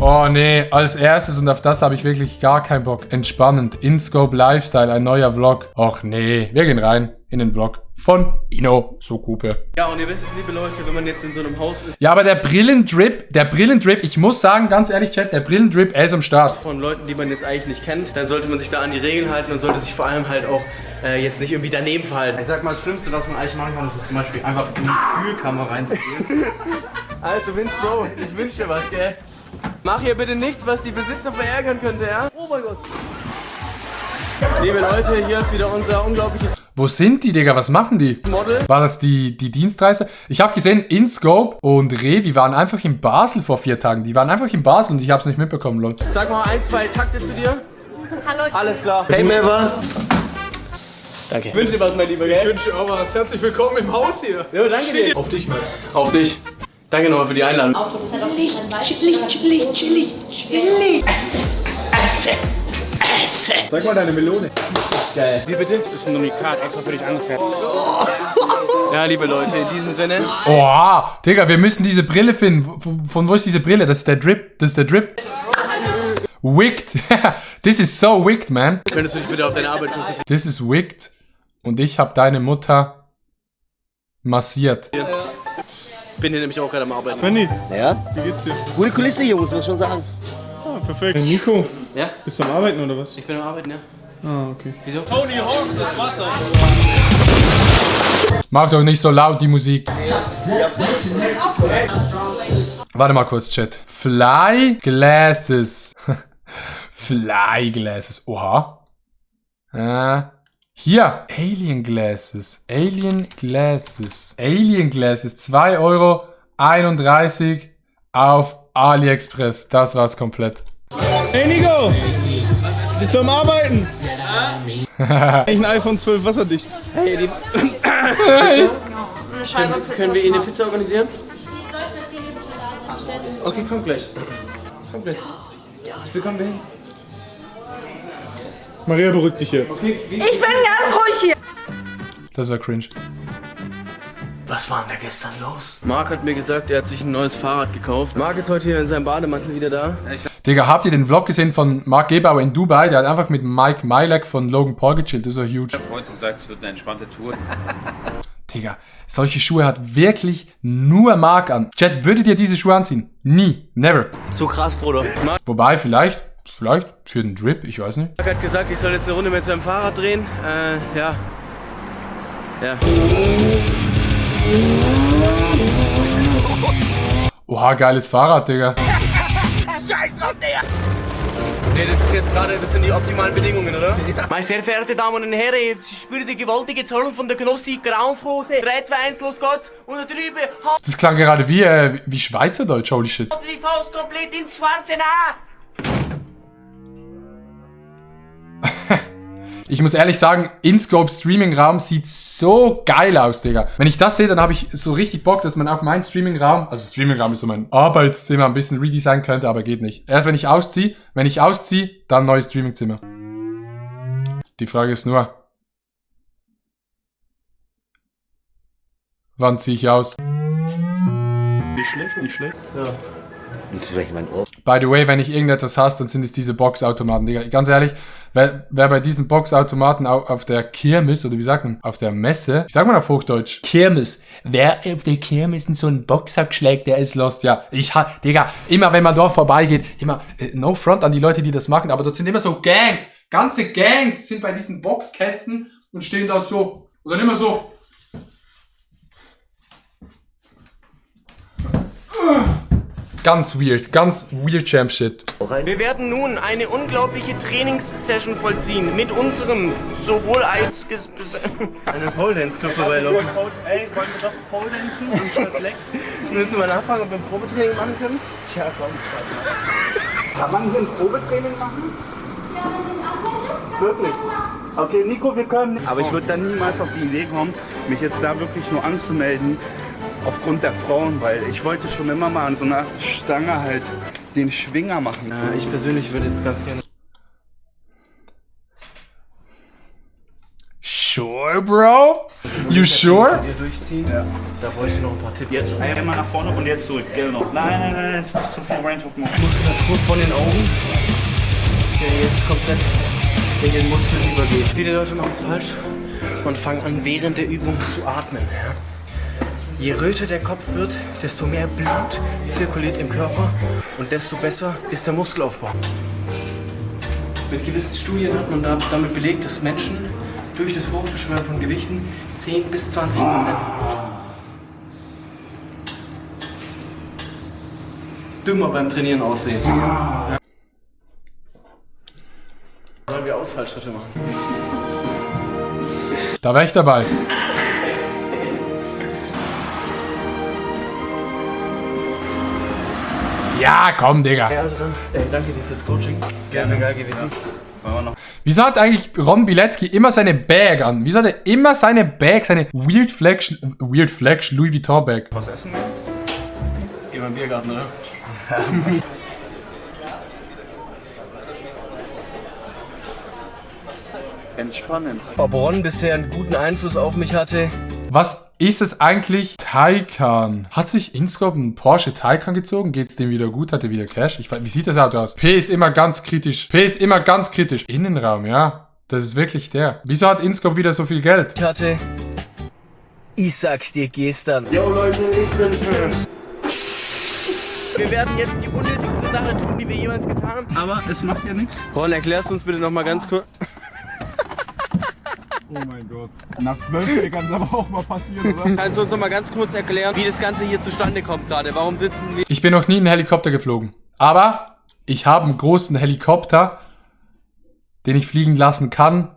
Oh nee, als erstes und auf das habe ich wirklich gar keinen Bock. Entspannend. InScope Lifestyle, ein neuer Vlog. Och nee, wir gehen rein in den Vlog von Inosukupe. Ja, und ihr wisst es, liebe Leute, wenn man jetzt in so einem Haus ist. Ja, aber der Brillendrip, ich muss sagen, ganz ehrlich, Chat, der Brillendrip, er ist am Start. Von Leuten, die man jetzt eigentlich nicht kennt, dann sollte man sich da an die Regeln halten und sollte sich vor allem halt auch jetzt nicht irgendwie daneben verhalten. Ich sag mal, das Schlimmste, was man eigentlich machen kann, ist zum Beispiel einfach in die Kühlkammer reinzugehen. Also Vince Bro, ich wünsch dir was, gell? Mach hier bitte nichts, was die Besitzer verärgern könnte, ja? Oh mein Gott. Liebe Leute, hier ist wieder unser unglaubliches Wo sind die, Digga? Was machen die? Model. War das die Dienstreise? Ich habe gesehen, InScope und Revi waren einfach in Basel vor 4 Tagen. Die waren einfach in Basel und ich habe es nicht mitbekommen, Leute. Sag mal 1, 2 Takte zu dir. Hallo, ich Alles klar. Hey Meva. Danke. Ich wünsche dir was, mein Lieber, gell? Ich wünsche dir auch was. Herzlich willkommen im Haus hier. Ja, danke dir. Auf dich, Mann. Auf dich. Danke nochmal für die Einladung. chillig. Sag mal deine Melone. Geil. Wie bitte? Das ist ein Unikat, extra für dich angefertigt. Ja, liebe Leute, in diesem Sinne. Oha, Digga, wir müssen diese Brille finden. Von wo ist diese Brille? Das ist der Drip. Wicked. This is so wicked, man. Könntest du dich bitte auf deine Arbeit konzentrieren? This is wicked. Und ich habe deine Mutter massiert. Ich bin hier nämlich auch gerade am Arbeiten. Benni, Ja, wie geht's dir? gute Kulisse hier, muss man schon sagen. Ah, perfekt. Nico, Ja? bist du am Arbeiten oder was? Ich bin am Arbeiten, ja. Ah, okay. Wieso? Mach doch nicht so laut die Musik. Warte mal kurz, Chat. Fly Glasses. Fly Glasses. Oha. Hier. Alien Glasses. 2,31 € auf AliExpress. Das war's komplett. Hey Nico! Bist du am Arbeiten? Ja. Ich ein iPhone 12 wasserdicht. Hey, die können wir Ihnen eine Pizza organisieren? Okay, komm gleich. Komm gleich. Ich will kommen wir hin. Maria, beruhig dich jetzt. bin ganz ruhig hier. Das war cringe. Was war denn da gestern los? Marc hat mir gesagt, er hat sich ein neues Fahrrad gekauft. Marc ist heute hier in seinem Bademantel wieder da. Digga, habt ihr den Vlog gesehen von Marc Gebauer in Dubai? Der hat einfach mit Mike Milek von Logan Paul gechillt. Das ist so huge. Der Freund sagt, es wird eine entspannte Tour. Digga, solche Schuhe hat wirklich nur Marc an. Chat, würdet ihr diese Schuhe anziehen? Nie. Never. Zu krass, Bruder. Marc Wobei, vielleicht für den Drip, ich weiß nicht. hat gesagt, ich soll jetzt eine Runde mit seinem Fahrrad drehen. Ja. Oha, geiles Fahrrad, Digga. Nee, das ist jetzt gerade, das sind die optimalen Bedingungen, oder? Meine sehr verehrten Damen und Herren, ich spüre die gewaltige Zorn von der Knossi Grauenfrose. 3, 2, 1, los geht's. Und da drüben hat Das klang gerade wie Schweizerdeutsch, holy shit. die Faust komplett ins Schwarze nah. Ich muss ehrlich sagen, InScope Streaming-Raum sieht so geil aus, Digga. Wenn ich das sehe, dann habe ich so richtig Bock, dass man auch meinen Streaming-Raum, also Streaming-Raum ist so mein Arbeitszimmer, ein bisschen redesignen könnte, aber geht nicht. Erst wenn ich ausziehe, dann neues Streaming-Zimmer. Die Frage ist nur, wann ziehe ich aus? Nicht schlecht. So. Das ist vielleicht mein Ohr. By the way, wenn ich irgendetwas hasse, dann sind es diese Boxautomaten, Digga. Ganz ehrlich, wer bei diesen Boxautomaten auf der Kirmes, oder wie sagt man, auf der Messe, wie sagt man auf Hochdeutsch? Kirmes. Wer auf der Kirmes in so einen Boxsack schlägt, der ist lost, ja. Digga, immer wenn man dort vorbeigeht, immer, no front an die Leute, die das machen, aber dort sind immer so Gangs, ganze Gangs sind bei diesen Boxkästen und stehen dort so, und dann immer so. Ganz weird Champ-Shit. Wir werden nun eine unglaubliche Trainingssession vollziehen mit unserem sowohl als eine Pole Dance Club vorbeilaufen. Ey, wollen wir doch Pole dancen anstatt Leck? Willst du mal nachfragen, ob wir ein Probetraining machen können? Ja, komm, Kann man hier ein Probetraining machen? Wirklich? Okay, Nico, wir können... Aber ich würde dann niemals auf die Idee kommen, mich jetzt da wirklich nur anzumelden, aufgrund der Frauen, weil ich wollte schon immer mal an so einer Stange halt den Schwinger machen. Ich persönlich würde jetzt ganz gerne. Sure, Bro? You sure? Hier durchziehen. Ja. Da bräuchte ich noch ein paar Tipps. Jetzt einmal nach vorne und jetzt zurück. Genau. Nein, das ist zu viel Range of Motion. Muskulatur von den Augen, der jetzt komplett in den Muskel übergeht. Viele Leute machen es falsch und fangen an, während der Übung zu atmen. Ja? Je röter der Kopf wird, desto mehr Blut zirkuliert im Körper und desto besser ist der Muskelaufbau. Mit gewissen Studien hat man damit belegt, dass Menschen durch das Hochbeschwören von Gewichten 10 bis 20% dümmer beim Trainieren aussehen. Sollen wir Ausfallschritte machen? Da wäre ich dabei. Ja, komm, Digga. Ja, also dann, danke dir fürs Coaching. Gerne, geil gewesen. Wieso hat eigentlich Ron Bilecki immer seine Bag an? Wieso hat er immer seine Bag, seine Weird Flexion Louis Vuitton Bag? Was essen wir? Geh mal im Biergarten, oder? Entspannend. Ob Ron bisher einen guten Einfluss auf mich hatte? Was ist es eigentlich? Taycan. Hat sich Inscope einen Porsche Taycan gezogen? Geht's dem wieder gut? Hat er wieder Cash? Wie sieht das Auto aus? P ist immer ganz kritisch. Innenraum, ja. Das ist wirklich der. Wieso hat Inscope wieder so viel Geld? Ich hatte... Ich sag's dir gestern. Yo Leute, ich bin Fan. Wir werden jetzt die unnötigste Sache tun, die wir jemals getan haben. Aber es macht ja nichts. Ron, erklärst du uns bitte nochmal ganz kurz... Oh mein Gott. Nach 12 kann es aber auch mal passieren, oder? Kannst du uns nochmal ganz kurz erklären, wie das Ganze hier zustande kommt gerade? Warum sitzen wir... Ich bin noch nie in einen Helikopter geflogen. Aber ich habe einen großen Helikopter, den ich fliegen lassen kann,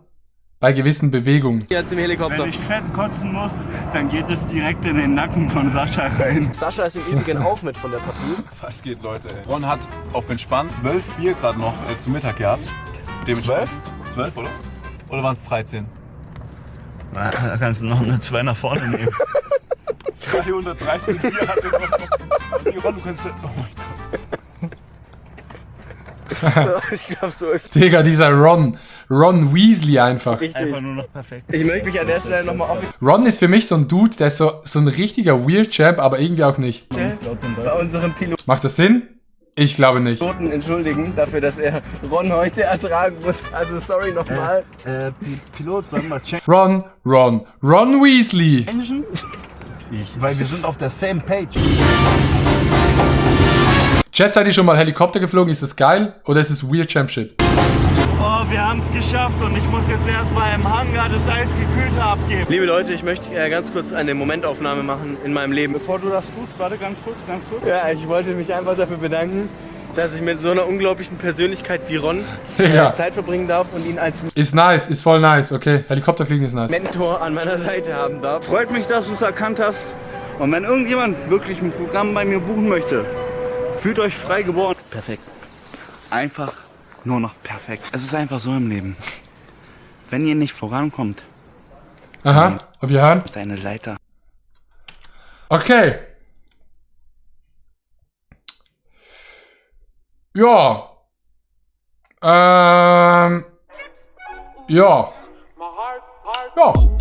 bei gewissen Bewegungen. Jetzt im Helikopter. Wenn ich fett kotzen muss, dann geht es direkt in den Nacken von Sascha rein. Sascha ist im Übrigen auch mit von der Partie. Was geht, Leute? Ron hat auf entspannt 12 Bier gerade noch zum Mittag gehabt. 12? 12, oder? Oder waren es 13? Na, da kannst du noch eine 2 nach vorne nehmen. 213 Bier hat er noch. Ron, du kannst... Oh mein Gott. Ich glaube, so ist Digga, dieser Ron Weasley einfach. Einfach nur noch perfekt. Ich möchte mich an der Stelle nochmal Ron ist für mich so ein Dude, der ist so ein richtiger Weird Champ, aber irgendwie auch nicht. bei unserem Macht das Sinn? Ich glaube nicht. Piloten entschuldigen dafür, dass er Ron heute ertragen muss. Also sorry nochmal. Pilot, sag mal, check. Ron Weasley. Engine? Weil wir sind auf der same page. Chat, seid ihr schon mal Helikopter geflogen? Ist das geil? Oder ist es Weird Champ Shit? Oh, wir haben es geschafft und ich muss jetzt erst mal im Hangar das Eisgekühlte abgeben. Liebe Leute, ich möchte ganz kurz eine Momentaufnahme machen in meinem Leben. Bevor du das tust, warte ganz kurz. Ja, ich wollte mich einfach dafür bedanken, dass ich mit so einer unglaublichen Persönlichkeit wie Ron Ja. Zeit verbringen darf und ihn als Ist nice, ist voll nice. Okay, Helikopterfliegen ist nice. Mentor an meiner Seite haben darf. Freut mich, dass du es erkannt hast. Und wenn irgendjemand wirklich ein Programm bei mir buchen möchte, fühlt euch frei geboren. Perfekt. Einfach nur noch perfekt. Es ist einfach so im Leben. Wenn ihr nicht vorankommt, Aha, ob wir hören? deine Leiter. Okay. Ja. Ja. Ja.